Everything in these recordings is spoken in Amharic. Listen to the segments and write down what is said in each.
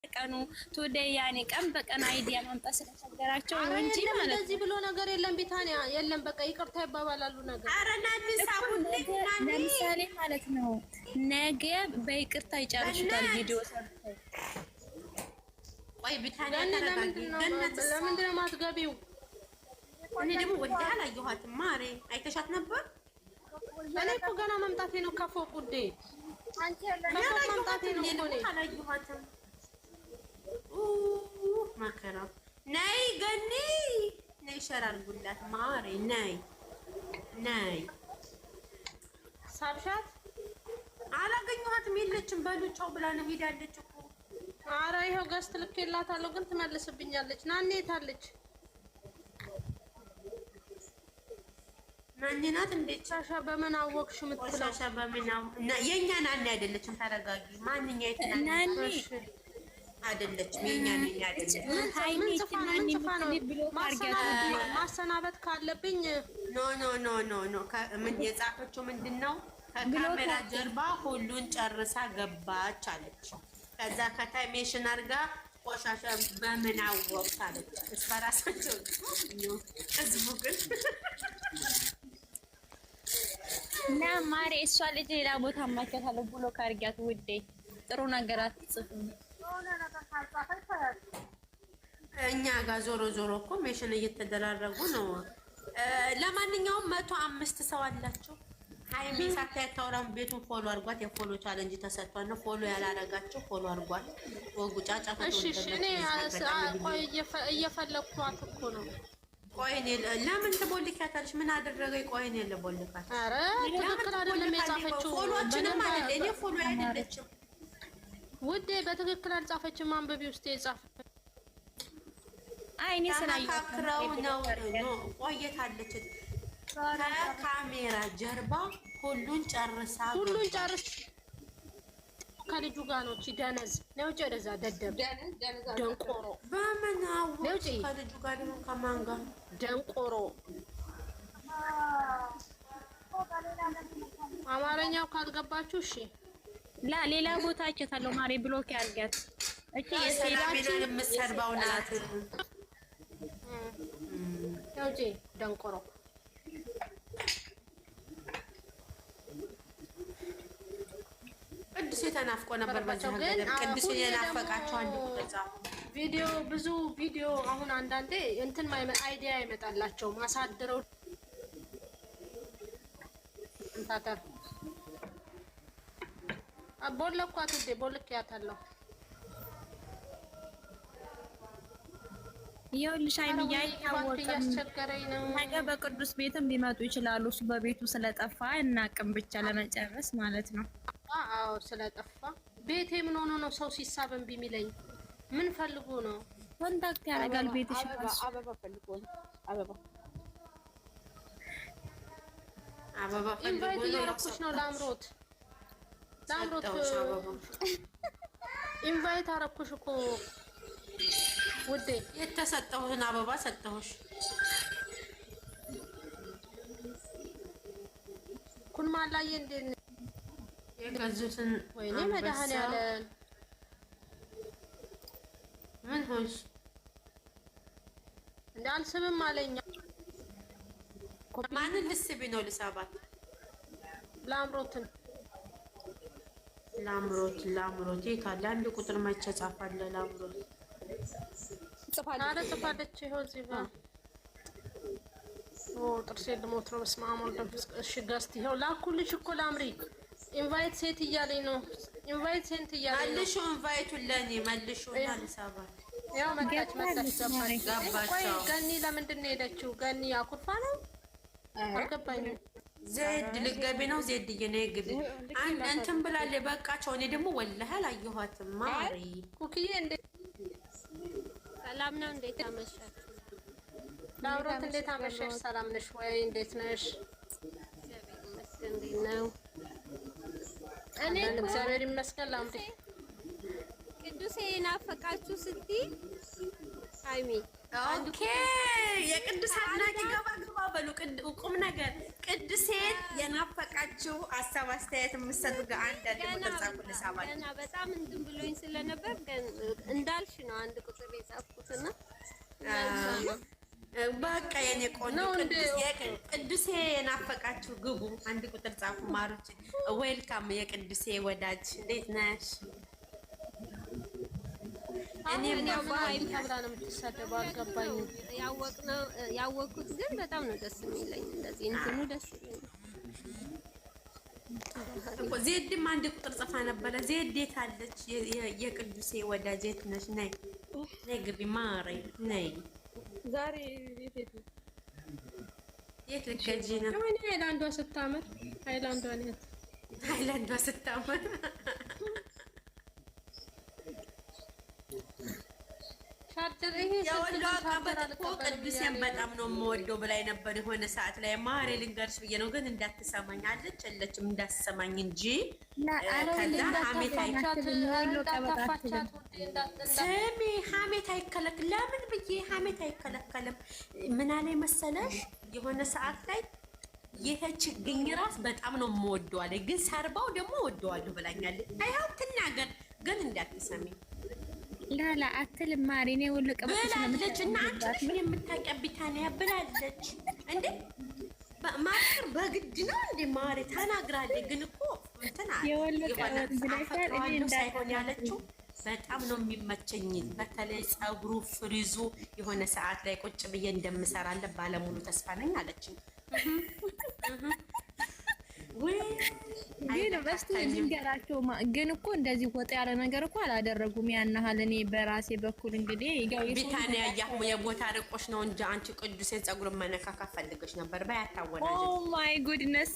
ቀኑ ቱዴይ ያኔ ቀን በቀን አይዲያ ማምጣት ስለተቸገራቸው ነው እንጂ ማለት ነው። እንደዚህ ብሎ ነገር የለም። ቢታንያ የለም በቃ ይቅርታ ይባባላሉ ነገር። ኧረ ናኒ ሳቡልኝ ናኒ ለምሳሌ ማለት ነው ነገ በይቅርታ ይጨርሱታል ቪዲዮ ሰርተው። ወይ ቢታንያ ተረጋጊ። ለምንድን ነው የማትገቢው? እኔ ደግሞ ወደ አላየኋትም። ማሬ አይተሻት ነበር? እኔ እኮ ገና መምጣቴ ነው ከፎቅ ውዴ። አንቺ ከፎቅ መምጣቴ ነው እኮ እኔ አላየኋትም። መከራ ነይ ገኒ ነይ ሸራል ጉላት ማሬ ነይ ነይ ሳብሻት አላገኘኋትም። የለችም በሉጫው ብላ ነው ሄዳለች እኮ። ኧረ ይኸው ገዝት ልኬላታለሁ ግን ትመልስብኛለች። ናኒ የታለች? ናኒ ናት እንዴ? ሻሻ በምን አወቅሽ የምትለው? ሻሻ በምን የኛ ናኒ አይደለችም። ተረጋጊ። ማንኛው ናኒ አይደለችም። የኛ ነኝ አይደለም። ማሰናበት ካለብኝ ኖ ኖ ኖ ኖ ኖ ምን የጻፈችው ምንድነው? ከካሜራ ጀርባ ሁሉን ጨርሳ ገባች አለች። ከዛ ከታይሜሽን አድርጋ ቆሻሻ በምን አወቅት አለች። እስፈራሳቸው ነው ህዝቡ ግን እና ማሬ እሷ ልጅ ሌላ ቦታ ማከታለው ብሎ ካርጊያት ውዴ ጥሩ ነገር አትጽፍም። እኛ ጋር ዞሮ ዞሮ እኮ ሜሽን እየተደራረጉ ነው። ለማንኛውም 105 ሰው አላቸው። ሃይሜ ሳታያታውራም ቤቱን ፎሎ አድርጓት። የፎሎ ቻሌንጅ ተሰጥቷል ነው። ፎሎ ያላረጋቸው ፎሎ አድርጓት። ወጉጫጫ እሺ እኔ ቆይ እየፈለኳት እኮ ነው። ቆይ እኔ ለምን ትቦልካታለሽ? ምን አደረገኝ? ቆይ እኔ ልቦልካት። ኧረ ትክክል አይደለም የጻፈችው። ፎሎአችንም አይደል? እኔ ፎሎ አይደለችም ውዴ በትክክል አልጻፈችም። አንብቢ ውስጥ የጻፈች አይኔ ስላየው ነው ቆየታለች። ከካሜራ ጀርባ ሁሉን ጨርሳ ከልጁ ጋር ነው። እቺ ደነዝ ነው ወደዛ ደደብ ደንቆሮ በመናው ከልጁ ጋር ነው። ከማን ጋር ደንቆሮ? አማርኛው ካልገባችሁ እሺ ሌላ ቦታ አይቻታለሁ። ማሬ ብሎክ ያርጋት። እቺ የሰላምና የምትሰርባው ናት። ያውጂ ደንቆሮ ቅዱስ ተናፍቆ ነበር። በዛው ግን ቅዱስ የናፈቃቸው አንድ ጻፉ ቪዲዮ ብዙ ቪዲዮ አሁን አንዳንዴ እንትን አይዲያ ይመጣላቸው ማሳደረው እንታተር ቦለኳት እንዴ ቦልክያታለሁ። ይኸውልሽ አይሚያ እያስቸገረኝ ነው። ነገ በቅዱስ ቤትም ሊመጡ ይችላሉ። እሱ በቤቱ ስለጠፋ እናቅም ብቻ ለመጨረስ ማለት ነው። አዎ ስለጠፋ ቤቴ ምን ሆኖ ነው ሰው ሲሳብ እምቢ የሚለኝ? ምን ፈልጎ ነው? ኮንታክት ያደርጋል ቤትሽ። አበባ ፈልጎ ነው። አበባ ፈልጎ ነው። ያረኩሽ ነው ላምሮት ኢንቫይት አረኩሽ እኮ ውዴ። የተሰጠሁትን አበባ ሰጠሁሽ። ኩን ማላየ እንደ የገዙትን ወይኔ መድኃኒዓለም ምን ሆንሽ? እንዳልስምም አለኝ። ማንን ልስቢ ነው? ልሳባት ላምሮትን ላምሮት የታለ? አንድ ቁጥር መቼ ጻፋለ? ላምሮት ጽፋለች። ይኸው እዚህ ጋር ጥርሴ ልሞት ነው። በስመ አብ ወወልድ ወመንፈስ ቅዱስ። እሺ ገዝት ይኸው ላኩልሽ እኮ ላምሪ። ኢንቫይት ሴት እያለኝ ነው። ኢንቫይት ሴንት እያለኝ ነው። መልሹ ኢንቫይቱን ለኔ መልሹና ልሳባት። ያው መጣች ገባች። ቆይ ገኒ ለምንድን ነው የሄደችው? ገኒ አኩርፋ ነው አልገባኝም። ዜድ ልትገቢ ነው? ዜድ እየኔ ግቢ እንትን ብላለች። በቃቸው። እኔ ደግሞ ወላሂ አላየኋትም። ማሪ ኩኪዬ እንዴት ሰላም ነው? እንዴት አመሻችሁ? ላምሮት እንዴት አመሸሽ? ሰላም ነሽ ወይ? እንዴት ነሽ? እንዴት ነው? እኔ እግዚአብሔር ይመስገን። ላምሪ ቅዱሴ ናፈቃችሁ ስትይ ሃይሚ ኦኬ የቅዱስ አድናቂ ገባ በሉ። ቁም ነገር ቅዱሴን የናፈቃችሁ ሀሳብ አስተያየት የምትሰጡ ጋር አንድ ተጻፉ። ልሳባችሁ ገና በጣም እንትን ብሎኝ ስለነበር እና ለዛ ነው በቃ የኔ ቆንጆ ቅዱሴ ናፈቃችሁ ግቡ። አንድ ቁጥር ጻፉ ማሮች። ዌልካም የቅዱሴ ወዳጅ እንዴት ነሽ? እኔም ባባይ ተብላ ነው የምትሳደበው። አልገባኝም። ያወቅኩት ግን በጣም ነው ደስ የሚለኝ። እንደዚህ እንትኑ ደስ ይለኛል እኮ። ዜድም አንድ ቁጥር ጽፋ ነበረ። ዜድ የት አለች? የቅዱሴ ወዳጅ የት ነሽ? ነይ ነይ ግቢ ማሬ ነይ። ዛሬ የት ልትገዢ ነው? ሃይላንዷ ስታምር ሃይላንዷ ስታምር የወሎ አቀበት እኮ ቅዱሴን በጣም ነው የምወደው ብላኝ ነበር የሆነ ሰዓት ላይ። ማሬ ልንገርሽ ብዬ ነው ግን እንዳትሰማኝ አለች። የለችም እንዳትሰማኝ እንጂ ከዛ ሀሜት ስሚ ሀሜት አይከለክልም። ለምን ብዬ ሀሜት አይከለከልም። ምን አለኝ መሰለሽ የሆነ ሰዓት ላይ ይሄ ችግኝ ራስ በጣም ነው የምወደው አለኝ። ግን ሰርባው ደግሞ ወደዋለሁ ብላኛለች። አይኸው ትናገር ግን እንዳትሰሚኝ ላላ አትልም ማሪ ነው ወልቀ ብላለች። እና አንቺ ነሽ የምታውቂያ ቢታንያ ብላለች። እንዴ ማር በግድ ነው እንዴ ማሪ ተናግራለች። ግን እኮ እንትና የወልቀ ብላለች ሳይሆን ያለችው በጣም ነው የሚመቸኝ። በተለይ ጸጉሩ ፍሪዙ የሆነ ሰዓት ላይ ቁጭ ብዬ እንደምሰራለት ባለሙሉ ተስፋ ነኝ አለችኝ። ግን በስቲ ልንገራቸው ግን እኮ እንደዚህ ወጣ ያለ ነገር እኮ አላደረጉም። ያናሃል እኔ በራሴ በኩል እንግዲህ ይጋው ቢታንያ የቦታ ርቆሽ ነው እንጂ አንቺ ቅዱሴን ጸጉሩን መነካካ ፈልገሽ ነበር። ባያታወናጅ ኦ ማይ ጉድነስ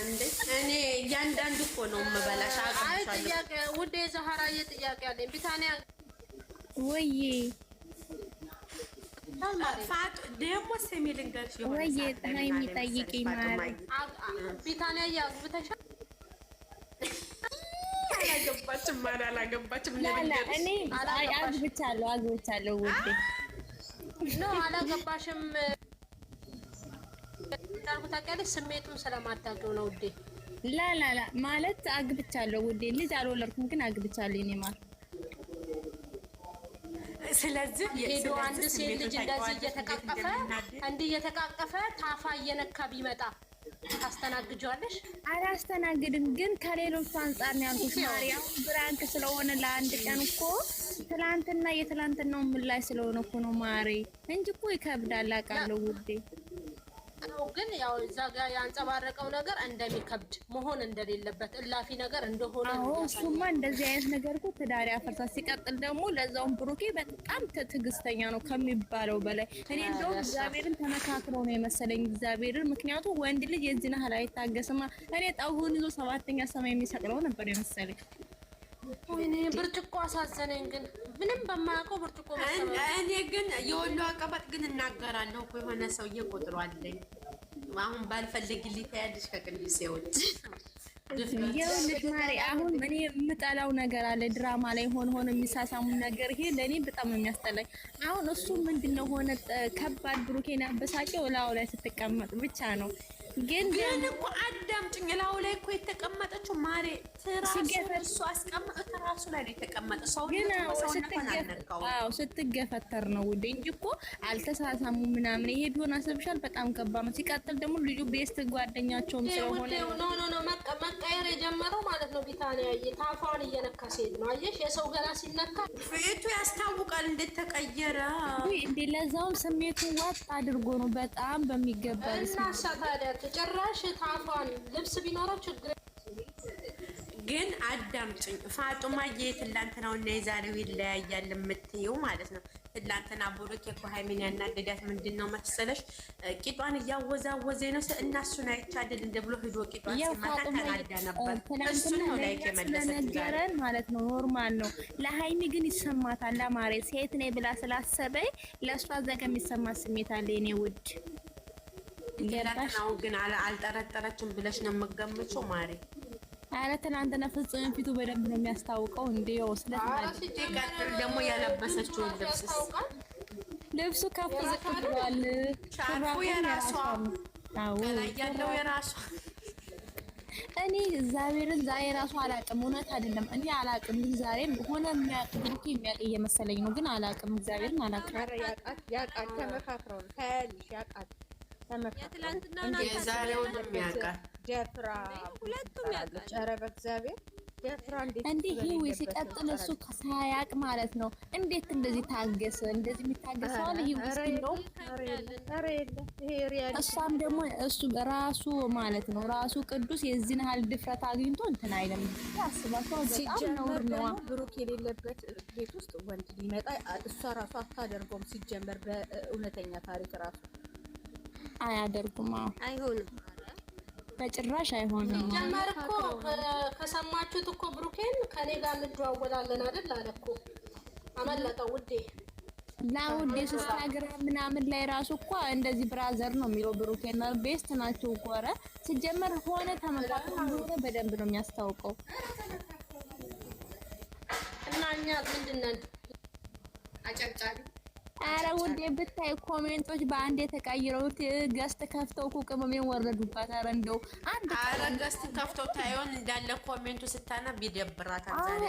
እንዴ እኔ እያንዳንዱ እኮ ነው የምበላሽ። አይ ጥያቄ ውዴ ዛህራዬ ጥያቄ አለኝ። ቢታንያ ወይ ፋጥ ደግሞ ስሚ ልንገርሽ ወይ ፀሐይ የሚጠይቀኝ ማለት ቢታንያ ያግብተሻል? አላገባችም ማለት አላገባችም። እኔ አግብቻለሁ ውዴ ነው አላገባሽም ታልኩት ታውቂያለሽ። ስሜቱን ስለማታውቂው ነው ውዴ። ላላ ማለት አግብቻለሁ ውዴ። ልጅ አልወለድኩም ግን አግብቻለሁ እኔ ማለት ስለዚህ ሄዶ አንድ ሴት ልጅ እንደዚህ እየተቃቀፈ ታፋ እየነካ ቢመጣ ታስተናግጇለሽ? አላስተናግድም፣ ግን ከሌሎቹ አንጻር ነው ያልኩት። ማርያም ብራንክ ስለሆነ ለአንድ ቀን እኮ ትላንትና የትላንትናው ምላሽ ስለሆነ እኮ ነው ማሬ እንጂ እኮ ይከብዳል አውቃለሁ ውዴ። ነው ግን ያው እዛ ጋር ያንጸባረቀው ነገር እንደሚከብድ መሆን እንደሌለበት እላፊ ነገር እንደሆነ ነው። እሱማ እንደዚህ አይነት ነገር እኮ ትዳር ያፈርሳል። ሲቀጥል ደግሞ ለዛውም ብሩኬ በጣም ትዕግስተኛ ነው ከሚባለው በላይ። እኔ እንደውም እግዚአብሔርን ተመካክረው ነው የመሰለኝ እግዚአብሔርን። ምክንያቱም ወንድ ልጅ የዚህን ያህል አይታገስማ። እኔ ጣውን ይዞ ሰባተኛ ሰማይ የሚሰቅለው ነበር የመሰለኝ። እኔ ብርጭቆ አሳዘነኝ። ግን ምንም በማያውቀው ብርጭቆ እኔ ግን የወሎ አቀባጥ ግን እናገራለሁ እኮ የሆነ ሰውዬ ቁጥሩ አለኝ። አሁን ባልፈልግልኝ ታያለሽ ከቅዱሴ ውጭ ይኸውልሽ ማሪ፣ አሁን እኔ የምጠላው ነገር አለ ድራማ ላይ ሆኖ የሚሳሳሙ ነገር። ይሄ ለእኔ በጣም ነው የሚያስጠላኝ። አሁን እሱ ምንድነው ሆነ ከባድ ብሩኬን ያበሳጨው ላው ላይ ስትቀመጥ ብቻ ነው። ግን እኮ አዳምጪኝ፣ ላው ላይ እኮ የተቀመጠችው ማሪ እሱ አስቀምጦ ራሱ ላይ ነው የተቀመጠው። ሰው ግን ስትገፈተር ነው ውዴ እንጂ እኮ አልተሳሳሙ ምናምን። ይሄ ቢሆን አሰብሻል በጣም ከባድ ነው። ሲቀጥል ደግሞ ልጁ ቤስት ጓደኛቸውም ስለሆነ ኖ መቀየር የጀመረው ማለት ነው። ቢታንያ ታፋን እየነካ ሴት ነው። አየሽ የሰው ገላ ሲነካ ፊቱ ያስታውቃል እንዴት ተቀየረ እንዴ። ለዛውም ስሜቱን ዋጥ አድርጎ ነው በጣም በሚገባ እና ታዲያ ጭራሽ ታፋን ልብስ ቢኖረው ችግር ግን አዳምጪኝ ፋጡማዬ፣ ትላንትናውና የዛሬው ይለያያል የምትይው ማለት ነው። ትላንትና ብሩኬ እኮ ሃይሚን ያናደዳት ምንድን ነው መሰለሽ? ቂጧን እያወዛወዘ ነው እና እሱን አይቻልም እንደ ብሎ ሂዶ ቂጧን ሲመታ ተናዳ ነበር። እሱ ነው ላይክ የመለሰችገረን ማለት ነው። ኖርማል ነው። ለሃይሚ ግን ይሰማታል። ለማሬ ሴት ነኝ ብላ ስላሰበኝ ለእሷ ዘገ የሚሰማት ስሜት አለ። የኔ ውድ ትላንትናው ግን አልጠረጠረችም ብለሽ ነው የምትገምጪው ማሬ? አረ ትናንትና ፍጹም ፊቱ በደንብ ነው የሚያስታውቀው። እንዴው ስለዚህ ደግሞ ያለበሰችውን ልብሱ ከፍ ዝቅ ብሏል። ሻርፉ የራሷ ያለው የራሷ እኔ እግዚአብሔርን ዛሬ ራሱ አላውቅም። እውነት አይደለም እኔ አላውቅም፣ ግን ዛሬም ሆነ የሚያውቅ ብሩኬ የሚያውቅ እየመሰለኝ ነው፣ ግን አላውቅም። እግዚአብሔርን አላውቅም። ኧረ ያውቃል ተመካክረው ነው ታያለሽ። ያውቃል ተመካክረው የዛሬውንም ያውቃል። ጀፍራ ሁለቱም ያውቃል። ኧረ በእግዚአብሔር ጀፍራ እንዴ ይሄ ሲቀጥል እሱ ሳያውቅ ማለት ነው። እንዴት እንደዚህ ታገሰ? እንደዚህ የሚታገሰው አለ ይሄ ውስጥ ነው። ኧረ የለም ይሄ ሪያሊቲ። እሷም ደግሞ እሱ ራሱ ማለት ነው ራሱ ቅዱስ የዚህን ያህል ድፍረት አግኝቶ እንትን አይለም። ያስባቸው በጣም ነውር ነው። ብሩክ የሌለበት ቤት ውስጥ ወንድ ሊመጣ እሷ ራሱ አታደርገውም። ሲጀመር በእውነተኛ ታሪክ ራሱ አያደርጉም። አይሆንም፣ በጭራሽ አይሆንም። ጀመር እኮ ከሰማችሁት እኮ ብሩኬን ከኔ ጋር እንደዋወላለን አይደል አለ እኮ። አመለጠው ውዴ ላውዴ ኢንስታግራም ምናምን ላይ ራሱ እኮ እንደዚህ ብራዘር ነው የሚለው ብሩኬና ቤስት ናቸው እኮ። ኧረ ሲጀመር ሆነ ተመጣጣኝ ሆነ በደንብ ነው የሚያስታውቀው። እና እኛ ምንድን ነን አጨብጫቢ? ኧረ ውዴ ብታይ ኮሜንቶች በአንድ የተቀይረውት ገስት ከፍተው እኮ ቅመሜን ወረዱባት። ኧረ እንደው አንድ ኧረ ገስት ከፍተው ታየውን እንዳለ ኮሜንቱ ስታነብ ይደብራታል። ዛሬ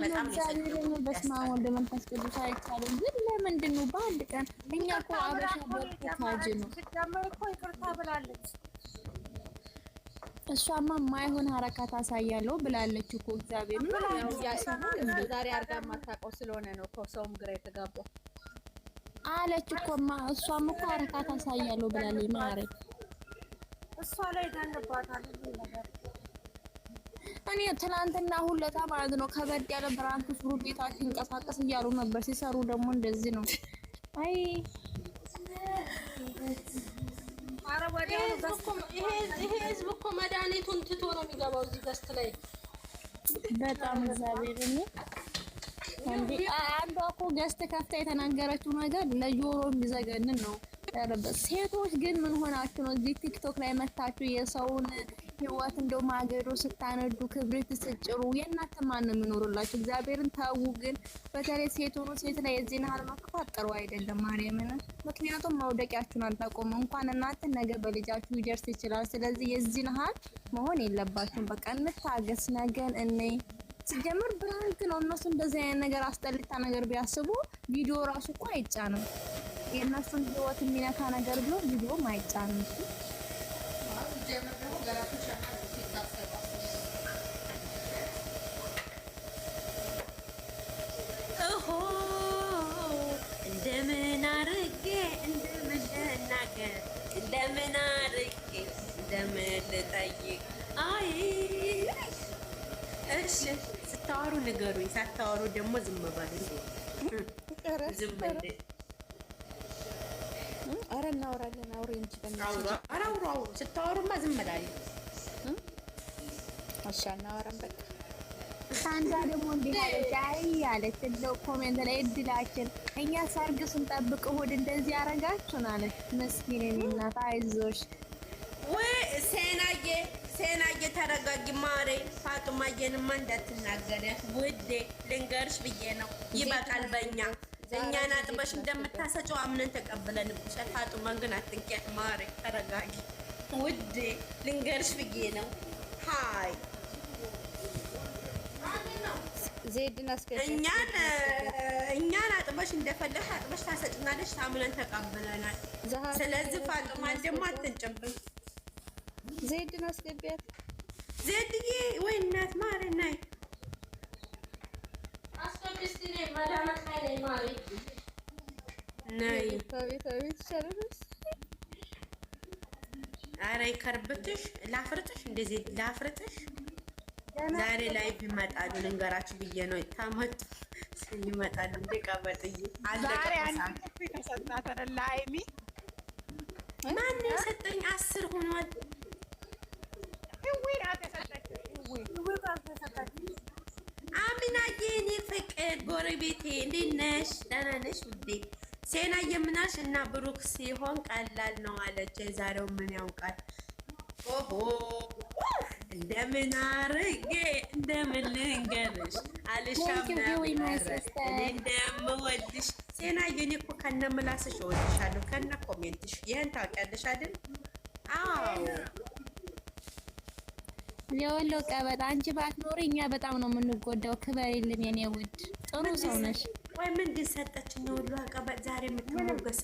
በጣም በስመ አብ ወወልድ ወመንፈስ ቅዱስ አይቻልም። ግን ለምንድን ነው በአንድ ቀን? እኛ እኮ አበሻ በልኩታጅ ነው። ስትጀምር እኮ ይቅርታ ብላለች። እሷማ ማይሆን ሀረካት አሳያለሁ ብላለች እኮ እግዚአብሔር ነው። ዛሬ አርጋ የማታውቀው ስለሆነ ነው እኮ ሰውም ግራ የተጋባው አለች እኮማ። እሷም እኮ ሀረካት አሳያለሁ ብላለች። ማረኝ እሷ ላይ ደንባታል ነገር። እኔ ትናንትና ሁለታ ማለት ነው ከበድ ያለ ብራንክ ስሩ ቤታችን እንቀሳቀስ እያሉ ነበር። ሲሰሩ ደግሞ እንደዚህ ነው። አይ ይሄ ህዝብ እኮ መድኃኒቱን ትቶ ነው የሚገባው እዚህ ገስት ላይ። በጣም እግዚአብሔር ነው እንዴ! አንዷ እኮ ገስት ከፍታ የተናገረችው ነገር ለጆሮ የሚዘገንን ነው። ሴቶች ግን ምን ሆናችሁ ነው እዚህ ቲክቶክ ላይ መታችሁ የሰውን ህይወት እንደው ማገዶ ስታነዱ ክብሪት ስጭሩ? የእናንተ ማን ነው የሚኖርላችሁ? እግዚአብሔርን ታው። ግን በተለይ ሴት ሆኖ ሴት ላይ የዚህን ያህል መክፋት ጥሩ አይደለም። ማርያምን፣ ምክንያቱም መውደቂያችሁን አልታቆሙ። እንኳን እናንተ ነገ በልጃችሁ ይደርስ ይችላል። ስለዚህ የዚህን ያህል መሆን የለባችሁም። በቃ እንታገስ። ነገን እኔ ሲጀምር ብራንክ ነው። እነሱ እንደዚህ አይነት ነገር አስጠልታ ነገር ቢያስቡ ቪዲዮ ራሱ እኮ አይጫንም። የእነሱን ህይወት የሚነካ ነገር ቢሆን ቪዲዮም አይጫንም። እሆ እንደምን አርጌ እንደምን ልናገር እንደምን አርጌ እንደምን ልጠይቅ? አይ እሺ ስታወሩ ንገሩኝ፣ ሳታወሩ ደግሞ ዝም በሉ። ዝም በሉ። ኧረ እናወራለን። አውሪ እንጂ አውሩ። ስታወሩማ ዝም እላለሁ። እሺ እናወራን በቃ። ሳንዳ ደግሞ እንዲህ አለች። አይ አለች እንደው ኮሜንት ላይ እድላችን እኛ ሰርግ ስንጠብቅ እሑድ እንደዚህ ያረጋችሁን አለች። መስኪን የኔ እናት አይዞሽ። ወይ ሴናዬ ተረጋጊ ማሬ። ፋጡማዬንማ እንዳትናገሪያት ውዴ፣ ልንገርሽ ብዬ ነው። ይበቃል። እኛን አጥበሽ እንደምታሰጨው አምነን ተቀብለን ብቻ። ፋጡማን ግን አትንኪያት ማሬ፣ ተረጋጊ ውዴ፣ ልንገርሽ ብዬ ነው። ሃይ ዜድን አስከሽ እኛን አጥበሽ እንደፈለግሽ አጥበሽ ታሰጭናለሽ። ታምነን ተቀብለናል። ስለዚህ ፋጡማን ደግሞ አትንጭብን። ዜድን አስገቢያት። ዜድዬ ወይ እናት ማሬ ናይ ናይ ኧረ ይከርብትሽ። ላፍርጥሽ፣ እንደዚህ ላፍርጥሽ። ዛሬ ላይ ቢመጣሉ ልንገራችሁ ብዬ ነው። ታመጡ ይመጣሉ እንደ ቀበጥዬ ዛሬ አንድ ተሰጣት ለሀይሚ። ማን የሰጠኝ? 10 ሆኗል። አሚናዬ የኔ ፍቅር ጎረቤቴ እንዴት ነሽ? ደህና ነሽ ውዴ? ሴና የምናሽ እና ብሩክ ሲሆን ቀላል ነው አለች። የዛሬው ምን ያውቃል? ኦሆ እንደምን አርጌ እንደምን ልንገርሽ አልሻም ነበር እኔ እንደምወድሽ። ሴናዬ እኔ እኮ ከነ ምላስሽ እወድሻለሁ ከነ ኮሜንትሽ። ይህን ታውቂያለሽ አይደል? አዎ የወሎ ቀበጥ አንቺ ባትኖሪ እኛ በጣም ነው የምንጎዳው። ክበሪልን የኔ ውድ ጥሩ ሰው ነሽ። ወይ ምንድን ሰጠችኝ? የወሎ ቀበጥ ዛሬ የምትሞገሰው